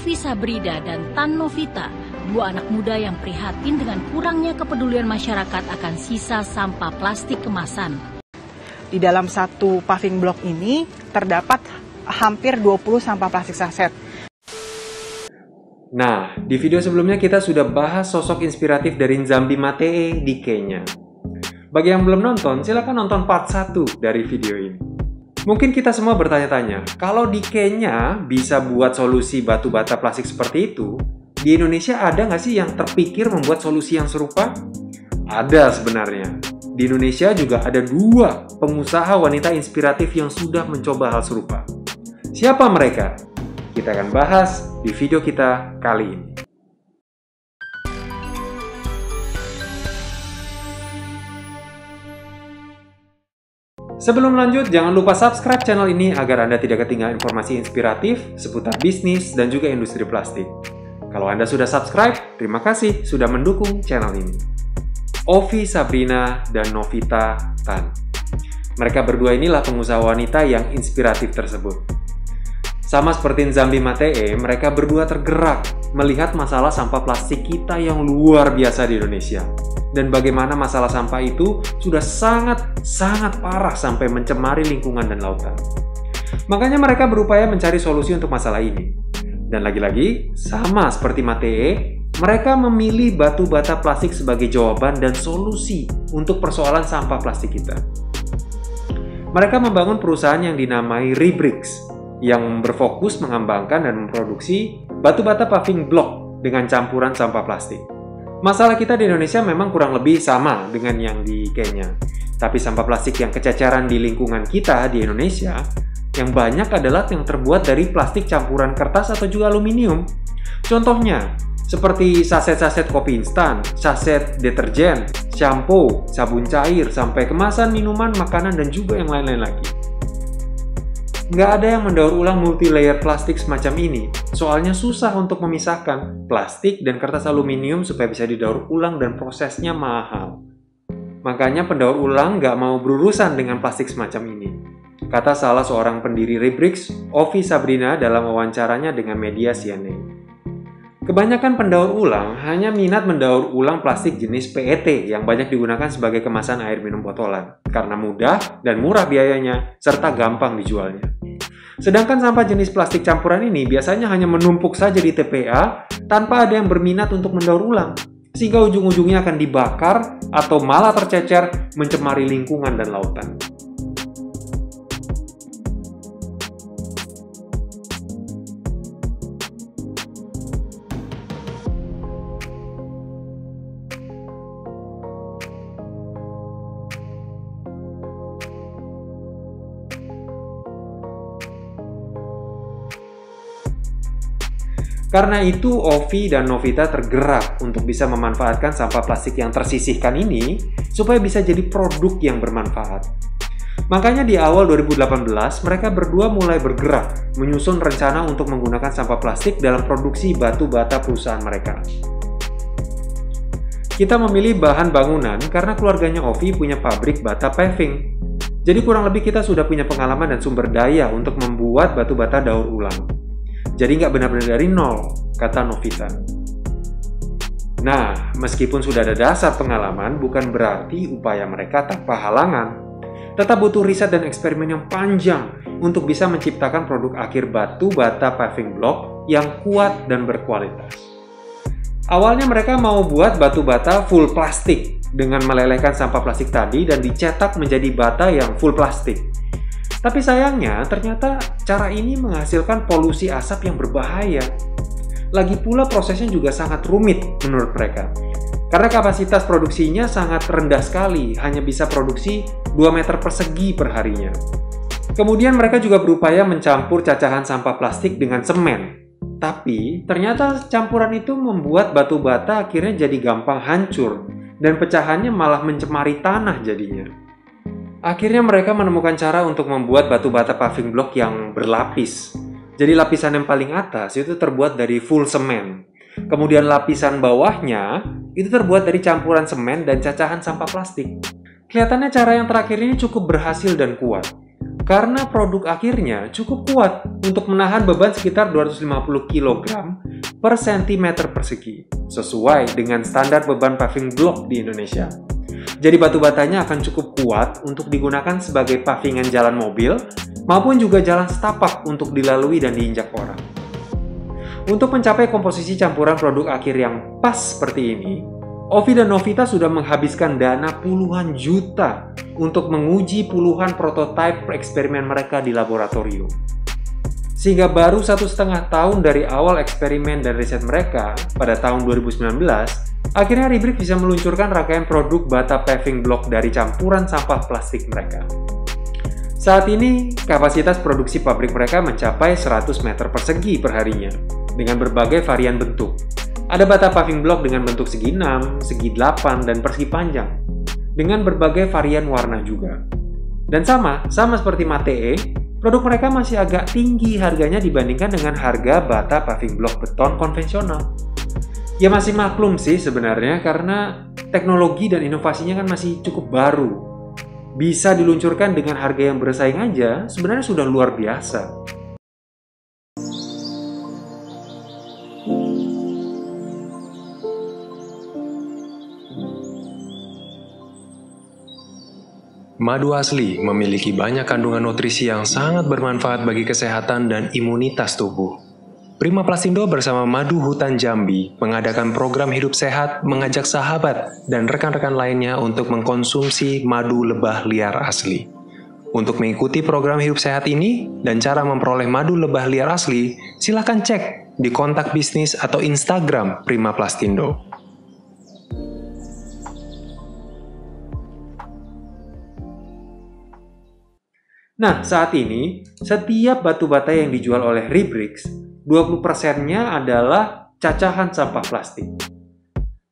Ovi Sabrina dan Tan Novita, dua anak muda yang prihatin dengan kurangnya kepedulian masyarakat akan sisa sampah plastik kemasan. Di dalam satu paving block ini terdapat hampir 20 sampah plastik saset. Nah, di video sebelumnya kita sudah bahas sosok inspiratif dari Nzambi Matee di Kenya. Bagi yang belum nonton, silakan nonton part 1 dari video ini. Mungkin kita semua bertanya-tanya, kalau di Kenya bisa buat solusi batu bata plastik seperti itu, di Indonesia ada nggak sih yang terpikir membuat solusi yang serupa? Ada sebenarnya. Di Indonesia juga ada dua pengusaha wanita inspiratif yang sudah mencoba hal serupa. Siapa mereka? Kita akan bahas di video kita kali ini. Sebelum lanjut, jangan lupa subscribe channel ini agar Anda tidak ketinggalan informasi inspiratif seputar bisnis dan juga industri plastik. Kalau Anda sudah subscribe, terima kasih sudah mendukung channel ini. Ovi Sabrina dan Novita Tan. Mereka berdua inilah pengusaha wanita yang inspiratif tersebut. Sama seperti Nzambi Matee, mereka berdua tergerak melihat masalah sampah plastik kita yang luar biasa di Indonesia. Dan bagaimana masalah sampah itu sudah sangat parah sampai mencemari lingkungan dan lautan. Makanya mereka berupaya mencari solusi untuk masalah ini. Dan lagi-lagi, sama seperti Matee, mereka memilih batu bata plastik sebagai jawaban dan solusi untuk persoalan sampah plastik kita. Mereka membangun perusahaan yang dinamai Rebricks, yang berfokus mengembangkan dan memproduksi batu bata paving block dengan campuran sampah plastik. Masalah kita di Indonesia memang kurang lebih sama dengan yang di Kenya. Tapi sampah plastik yang kececeran di lingkungan kita di Indonesia, yang banyak adalah yang terbuat dari plastik campuran kertas atau juga aluminium. Contohnya, seperti saset-saset kopi instan, saset deterjen, shampoo, sabun cair, sampai kemasan minuman, makanan, dan juga yang lain-lain lagi. Nggak ada yang mendaur ulang multi-layer plastik semacam ini, soalnya susah untuk memisahkan plastik dan kertas aluminium supaya bisa didaur ulang dan prosesnya mahal. Makanya pendaur ulang nggak mau berurusan dengan plastik semacam ini. Kata salah seorang pendiri Rebricks, Ovi Sabrina dalam wawancaranya dengan media CNN. Kebanyakan pendaur ulang hanya minat mendaur ulang plastik jenis PET yang banyak digunakan sebagai kemasan air minum botolan karena mudah dan murah biayanya serta gampang dijualnya. Sedangkan sampah jenis plastik campuran ini biasanya hanya menumpuk saja di TPA tanpa ada yang berminat untuk mendaur ulang, sehingga ujung-ujungnya akan dibakar atau malah tercecer mencemari lingkungan dan lautan. Karena itu, Ovi dan Novita tergerak untuk bisa memanfaatkan sampah plastik yang tersisihkan ini supaya bisa jadi produk yang bermanfaat. Makanya di awal 2018, mereka berdua mulai bergerak menyusun rencana untuk menggunakan sampah plastik dalam produksi batu bata perusahaan mereka. Kita memilih bahan bangunan karena keluarganya Ovi punya pabrik bata paving. Jadi kurang lebih kita sudah punya pengalaman dan sumber daya untuk membuat batu bata daur ulang. Jadi nggak benar-benar dari nol, kata Novita. Nah, meskipun sudah ada dasar pengalaman, bukan berarti upaya mereka tanpa halangan. Tetap butuh riset dan eksperimen yang panjang untuk bisa menciptakan produk akhir batu bata paving block yang kuat dan berkualitas. Awalnya mereka mau buat batu bata full plastik dengan melelehkan sampah plastik tadi dan dicetak menjadi bata yang full plastik. Tapi sayangnya, ternyata cara ini menghasilkan polusi asap yang berbahaya. Lagi pula prosesnya juga sangat rumit menurut mereka. Karena kapasitas produksinya sangat rendah sekali, hanya bisa produksi 2 meter persegi per harinya. Kemudian mereka juga berupaya mencampur cacahan sampah plastik dengan semen. Tapi, ternyata campuran itu membuat batu bata akhirnya jadi gampang hancur, dan pecahannya malah mencemari tanah jadinya. Akhirnya mereka menemukan cara untuk membuat batu bata paving block yang berlapis. Jadi lapisan yang paling atas itu terbuat dari full semen. Kemudian lapisan bawahnya itu terbuat dari campuran semen dan cacahan sampah plastik. Kelihatannya cara yang terakhir ini cukup berhasil dan kuat. karena produk akhirnya cukup kuat untuk menahan beban sekitar 250 kg per cm persegi, sesuai dengan standar beban paving block di Indonesia. Jadi batu batanya akan cukup kuat untuk digunakan sebagai pavingan jalan mobil maupun juga jalan setapak untuk dilalui dan diinjak orang. Untuk mencapai komposisi campuran produk akhir yang pas seperti ini, Ovi dan Novita sudah menghabiskan dana puluhan juta untuk menguji puluhan prototipe eksperimen mereka di laboratorium. Sehingga baru 1,5 tahun dari awal eksperimen dan riset mereka, pada tahun 2019, akhirnya Ribrix bisa meluncurkan rangkaian produk bata paving block dari campuran sampah plastik mereka. Saat ini, kapasitas produksi pabrik mereka mencapai 100 meter persegi per harinya, dengan berbagai varian bentuk. Ada bata paving block dengan bentuk segi 6, segi 8, dan persegi panjang, dengan berbagai varian warna juga. Dan sama seperti Mate, produk mereka masih agak tinggi harganya dibandingkan dengan harga bata paving block beton konvensional. Ya masih maklum sih sebenarnya, karena teknologi dan inovasinya kan masih cukup baru. Bisa diluncurkan dengan harga yang bersaing aja, sebenarnya sudah luar biasa. Madu asli memiliki banyak kandungan nutrisi yang sangat bermanfaat bagi kesehatan dan imunitas tubuh. Prima Plastindo bersama Madu Hutan Jambi mengadakan program hidup sehat mengajak sahabat dan rekan-rekan lainnya untuk mengkonsumsi madu lebah liar asli. Untuk mengikuti program hidup sehat ini dan cara memperoleh madu lebah liar asli, silakan cek di kontak bisnis atau Instagram Prima Plastindo. Nah, saat ini, setiap batu bata yang dijual oleh Ribrix, 20%-nya adalah cacahan sampah plastik.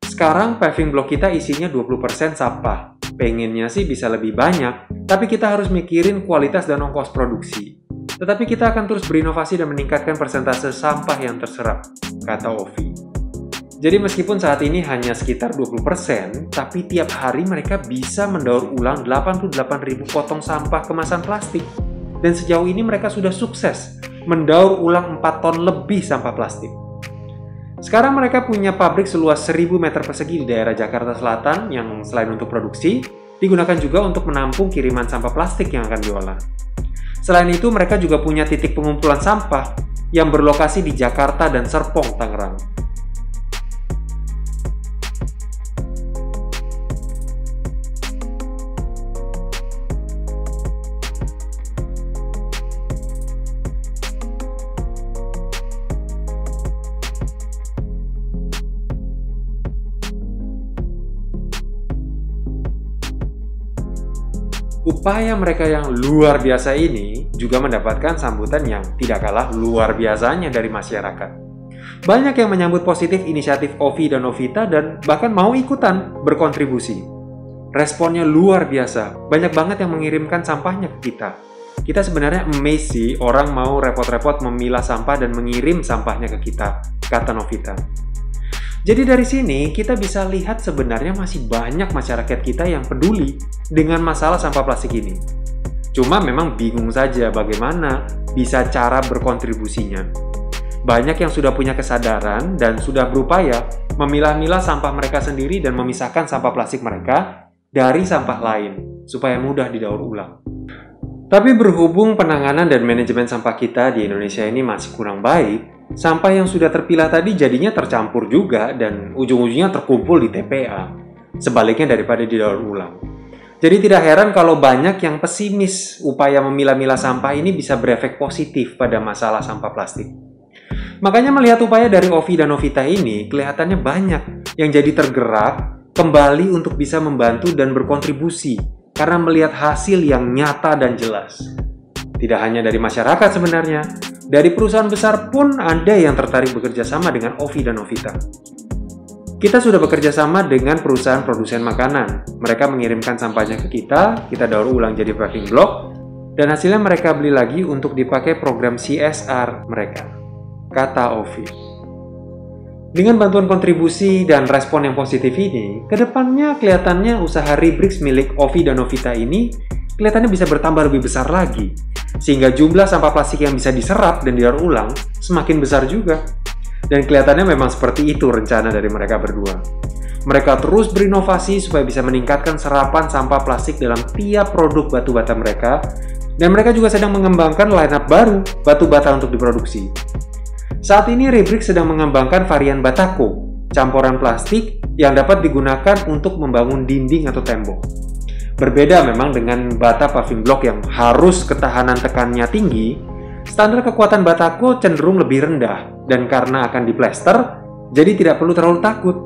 Sekarang paving block kita isinya 20% sampah. Pengennya sih bisa lebih banyak, tapi kita harus mikirin kualitas dan ongkos produksi. Tetapi kita akan terus berinovasi dan meningkatkan persentase sampah yang terserap, kata Ovi. Jadi meskipun saat ini hanya sekitar 20%, tapi tiap hari mereka bisa mendaur ulang 88.000 potong sampah kemasan plastik. Dan sejauh ini mereka sudah sukses mendaur ulang 4 ton lebih sampah plastik. Sekarang mereka punya pabrik seluas 1.000 meter persegi di daerah Jakarta Selatan yang selain untuk produksi, digunakan juga untuk menampung kiriman sampah plastik yang akan diolah. Selain itu, mereka juga punya titik pengumpulan sampah yang berlokasi di Jakarta dan Serpong, Tangerang. Upaya mereka yang luar biasa ini juga mendapatkan sambutan yang tidak kalah luar biasanya dari masyarakat. Banyak yang menyambut positif inisiatif Ovi dan Novita dan bahkan mau ikutan berkontribusi. Responnya luar biasa, banyak banget yang mengirimkan sampahnya ke kita. Kita sebenarnya amazed sih orang mau repot-repot memilah sampah dan mengirim sampahnya ke kita, kata Novita. Jadi dari sini kita bisa lihat sebenarnya masih banyak masyarakat kita yang peduli dengan masalah sampah plastik ini. Cuma memang bingung saja bagaimana bisa cara berkontribusinya. Banyak yang sudah punya kesadaran dan sudah berupaya memilah-milah sampah mereka sendiri dan memisahkan sampah plastik mereka dari sampah lain supaya mudah didaur ulang. Tapi berhubung penanganan dan manajemen sampah kita di Indonesia ini masih kurang baik, sampah yang sudah terpilah tadi jadinya tercampur juga dan ujung-ujungnya terkumpul di TPA, sebaliknya daripada didaur ulang. Jadi tidak heran kalau banyak yang pesimis upaya memilah-milah sampah ini bisa berefek positif pada masalah sampah plastik. Makanya melihat upaya dari Ovi dan Novita ini, kelihatannya banyak yang jadi tergerak kembali untuk bisa membantu dan berkontribusi karena melihat hasil yang nyata dan jelas. Tidak hanya dari masyarakat sebenarnya, dari perusahaan besar pun ada yang tertarik bekerja sama dengan Ovi dan Novita. Kita sudah bekerja sama dengan perusahaan produsen makanan. Mereka mengirimkan sampahnya ke kita daur ulang jadi paving block, dan hasilnya mereka beli lagi untuk dipakai program CSR mereka, kata Ovi. Dengan bantuan kontribusi dan respon yang positif ini, kedepannya kelihatannya usaha Ribrix milik Ovi dan Novita ini kelihatannya bisa bertambah lebih besar lagi. Sehingga jumlah sampah plastik yang bisa diserap dan didaur ulang semakin besar juga. Dan kelihatannya memang seperti itu rencana dari mereka berdua. Mereka terus berinovasi supaya bisa meningkatkan serapan sampah plastik dalam tiap produk batu bata mereka, dan mereka juga sedang mengembangkan lineup baru batu bata untuk diproduksi. Saat ini Rubrik sedang mengembangkan varian batako, campuran plastik yang dapat digunakan untuk membangun dinding atau tembok. Berbeda memang dengan bata paving block yang harus ketahanan tekannya tinggi, standar kekuatan batako cenderung lebih rendah, dan karena akan diplester, jadi tidak perlu terlalu takut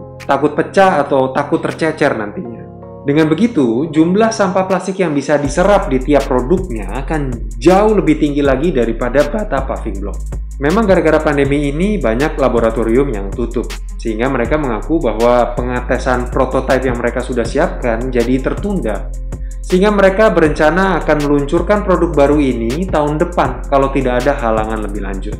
pecah atau takut tercecer nantinya. Dengan begitu, jumlah sampah plastik yang bisa diserap di tiap produknya akan jauh lebih tinggi lagi daripada bata paving block. Memang gara-gara pandemi ini banyak laboratorium yang tutup, sehingga mereka mengaku bahwa pengetesan prototipe yang mereka sudah siapkan jadi tertunda. Sehingga mereka berencana akan meluncurkan produk baru ini tahun depan kalau tidak ada halangan lebih lanjut.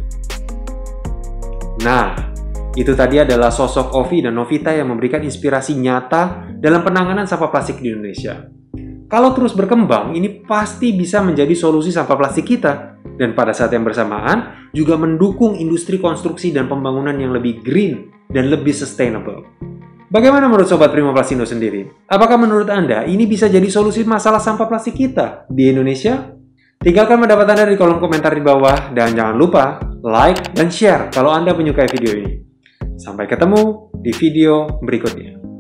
Nah, itu tadi adalah sosok Ovi dan Novita yang memberikan inspirasi nyata dalam penanganan sampah plastik di Indonesia. Kalau terus berkembang, ini pasti bisa menjadi solusi sampah plastik kita. Dan pada saat yang bersamaan, juga mendukung industri konstruksi dan pembangunan yang lebih green dan lebih sustainable. Bagaimana menurut Sobat Prima Plastindo sendiri? Apakah menurut Anda ini bisa jadi solusi masalah sampah plastik kita di Indonesia? Tinggalkan pendapat Anda di kolom komentar di bawah, dan jangan lupa like dan share kalau Anda menyukai video ini. Sampai ketemu di video berikutnya.